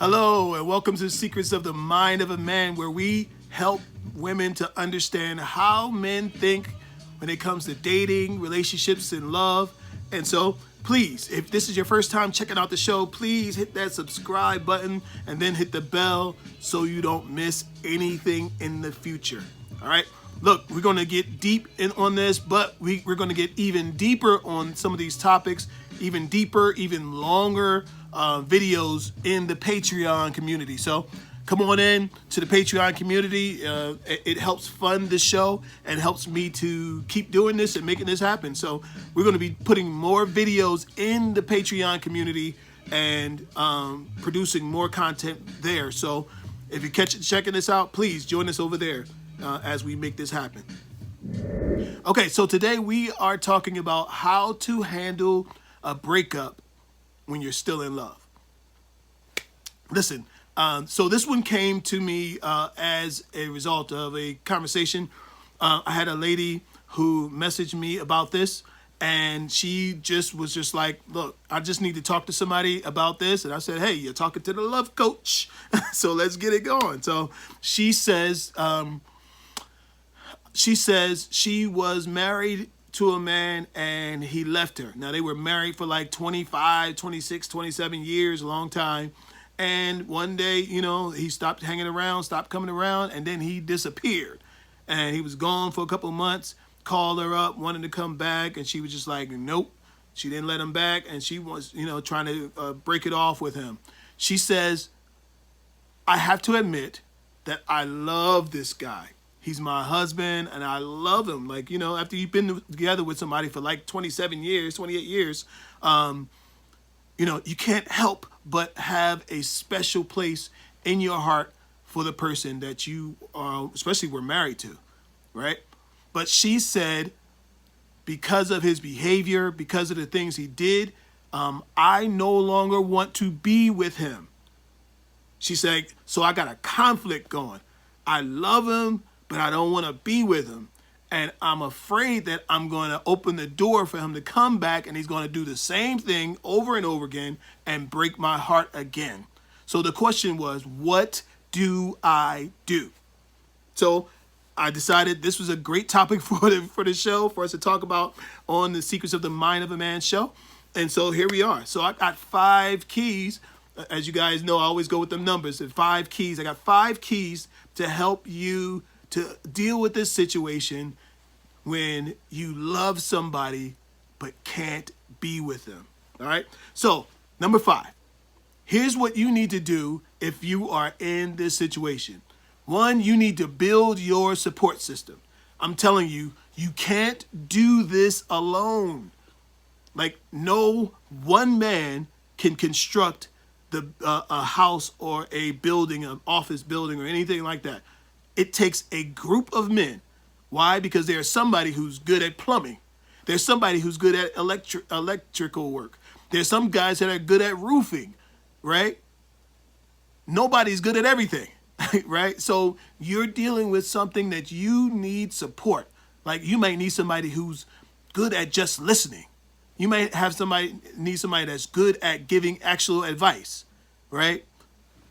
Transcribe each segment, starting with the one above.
Hello, and welcome to Secrets of the Mind of a Man, where we help women to understand how men think when it comes to dating, relationships, and love. And so, please, if this is your first time checking out the show, please hit that subscribe button and then hit the bell so you don't miss anything in the future. All right? Look, we're going to get deep in on this, but we're going to get even deeper on some of these topics, even deeper, even longer videos in the Patreon community. So come on in to the Patreon community. It helps fund the show and helps me to keep doing this and making this happen. So we're going to be putting more videos in the Patreon community and producing more content there. So if you're checking this out, please join us over there as we make this happen. Okay, so today we are talking about how to handle a breakup when you're still in love. Listen, so this one came to me as a result of a conversation. I had a lady who messaged me about this, and she was just like, look, I just need to talk to somebody about this. And I said, hey, you're talking to the love coach. So let's get it going. So she says she was married to a man and he left her. Now, they were married for like 25, 26, 27 years, a long time. And one day, he stopped hanging around, stopped coming around, and then he disappeared. And he was gone for a couple of months, called her up, wanted to come back, and she was just like, nope. She didn't let him back, and she was, trying to break it off with him. She says, I have to admit that I love this guy. He's my husband, and I love him. Like, after you've been together with somebody for like 27 years, 28 years, you can't help but have a special place in your heart for the person that you especially were married to, right? But she said, because of his behavior, because of the things he did, I no longer want to be with him. She said, so I got a conflict going. I love him, but I don't want to be with him. And I'm afraid that I'm going to open the door for him to come back, and he's going to do the same thing over and over again and break my heart again. So the question was, what do I do? So I decided this was a great topic for the show, for us to talk about on the Secrets of the Mind of a Man show. And so here we are. So I got 5 keys. As you guys know, I always go with the numbers. And 5 keys. I got 5 keys to help you to deal with this situation when you love somebody but can't be with them. All right? So, number 5. Here's what you need to do if you are in this situation. 1, you need to build your support system. I'm telling you, you can't do this alone. Like, no one man can construct a house or a building, an office building or anything like that. It takes a group of men. Why? Because there's somebody who's good at plumbing. There's somebody who's good at electrical work. There's some guys that are good at roofing, right? Nobody's good at everything, right? So you're dealing with something that you need support. Like, you might need somebody who's good at just listening. You might need somebody that's good at giving actual advice, right?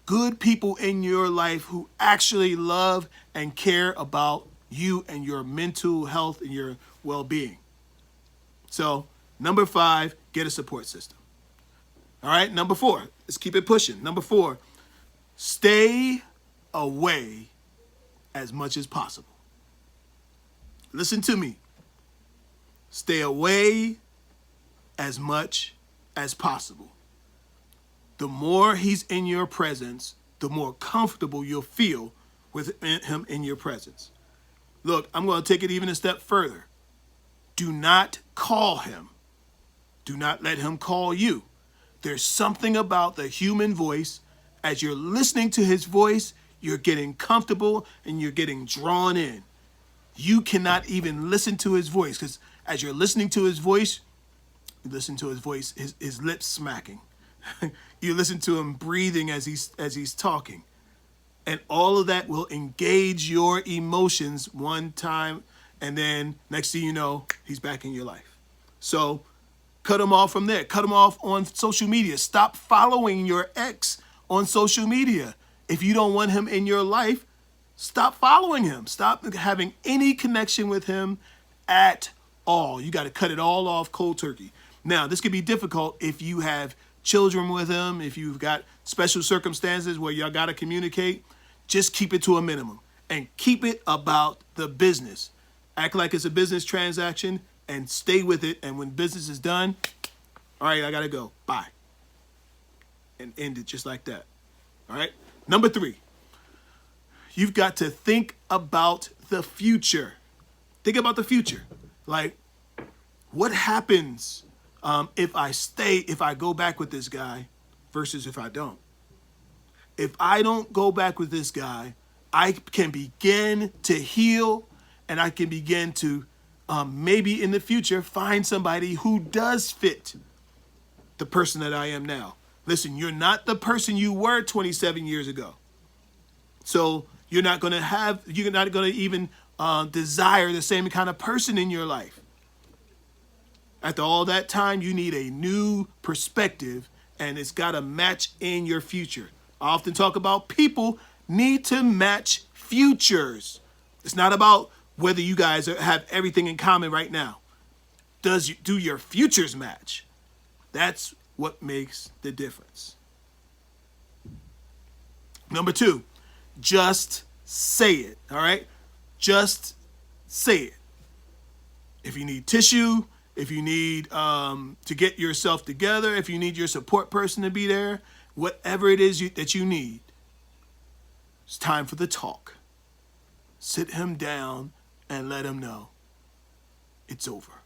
Good people in your life who actually love and care about you and your mental health and your well-being. So, number 5, get a support system. All right, number 4, let's keep it pushing. Number 4, stay away as much as possible. Listen to me. Stay away as much as possible. The more he's in your presence, the more comfortable you'll feel with him in your presence. Look, I'm going to take it even a step further. Do not call him. Do not let him call you. There's something about the human voice. As you're listening to his voice, you're getting comfortable and you're getting drawn in. You cannot even listen to his voice, because as you're listening to his voice, you listen to his voice, his lips smacking. You listen to him breathing as he's talking. And all of that will engage your emotions one time, and then next thing you know, he's back in your life. So cut him off from there. Cut him off on social media. Stop following your ex on social media. If you don't want him in your life, stop following him. Stop having any connection with him at all. You got to cut it all off cold turkey. Now, this could be difficult if you have children with him, if you've got special circumstances where y'all got to communicate. Just keep it to a minimum and keep it about the business. Act like it's a business transaction and stay with it. And when business is done, all right, I got to go. Bye. And end it just like that. All right. Number 3, you've got to think about the future. Think about the future. Like, what happens if I go back with this guy versus if I don't? If I don't go back with this guy, I can begin to heal and I can begin to maybe in the future find somebody who does fit the person that I am now. Listen, you're not the person you were 27 years ago. So you're not going to even desire the same kind of person in your life. After all that time, you need a new perspective, and it's got to match in your future. I often talk about people need to match futures. It's not about whether you guys have everything in common right now. Do your futures match? That's what makes the difference. Number 2, just say it, all right? Just say it. If you need tissue, if you need to get yourself together, if you need your support person to be there, whatever it is that you need, it's time for the talk. Sit him down and let him know it's over.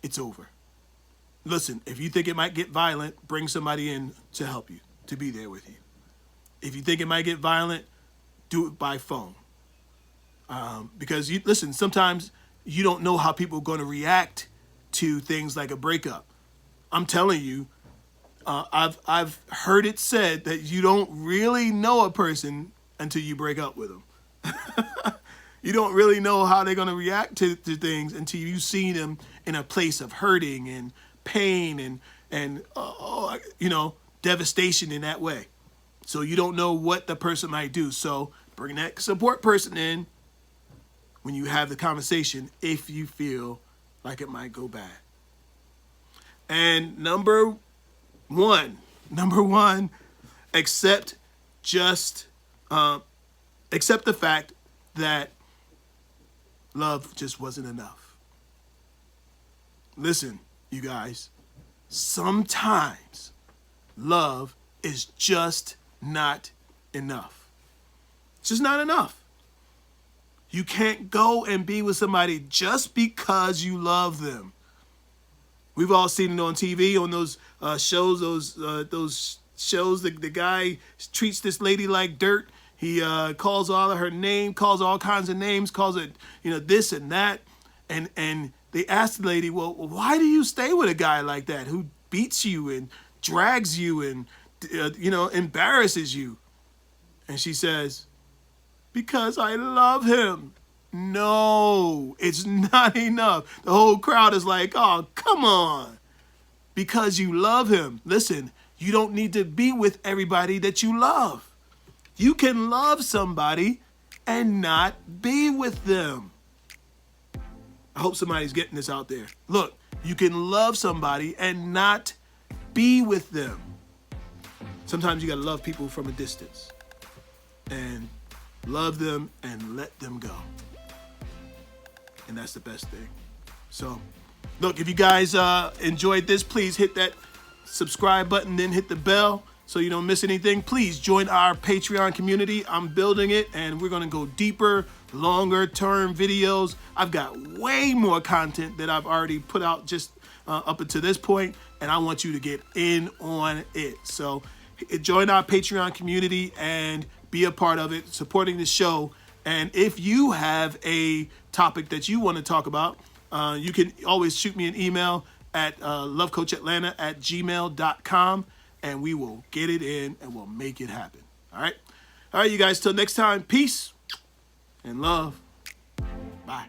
It's over. Listen, if you think it might get violent, bring somebody in to help you, to be there with you. If you think it might get violent, do it by phone. Because listen, sometimes you don't know how people are going to react to things like a breakup. I'm telling you, I've heard it said that you don't really know a person until you break up with them. You don't really know how they're going to react to things until you see them in a place of hurting and pain and devastation in that way. So you don't know what the person might do. So bring that support person in when you have the conversation if you feel like it might go bad. And number one, accept the fact that love just wasn't enough. Listen, you guys, sometimes love is just not enough. It's just not enough. You can't go and be with somebody just because you love them. We've all seen it on TV, on those shows, those shows. The guy treats this lady like dirt. He calls all of her name, calls all kinds of names, calls it, this and that. And they ask the lady, well, why do you stay with a guy like that who beats you and drags you and, embarrasses you? And she says, because I love him. No, it's not enough. The whole crowd is like, oh, come on. Because you love him. Listen, you don't need to be with everybody that you love. You can love somebody and not be with them. I hope somebody's getting this out there. Look, you can love somebody and not be with them. Sometimes you got to love people from a distance and love them and let them go. And that's the best thing. So, look, if you guys enjoyed this, please hit that subscribe button, then hit the bell so you don't miss anything. Please join our Patreon community. I'm building it, and we're going to go deeper, longer term videos. I've got way more content that I've already put out just up until this point, and I want you to get in on it. So join our Patreon community and be a part of it, supporting the show. And if you have a topic that you want to talk about, you can always shoot me an email at lovecoachatlanta@gmail.com, and we will get it in and we'll make it happen. All right, you guys, till next time, peace and love. Bye.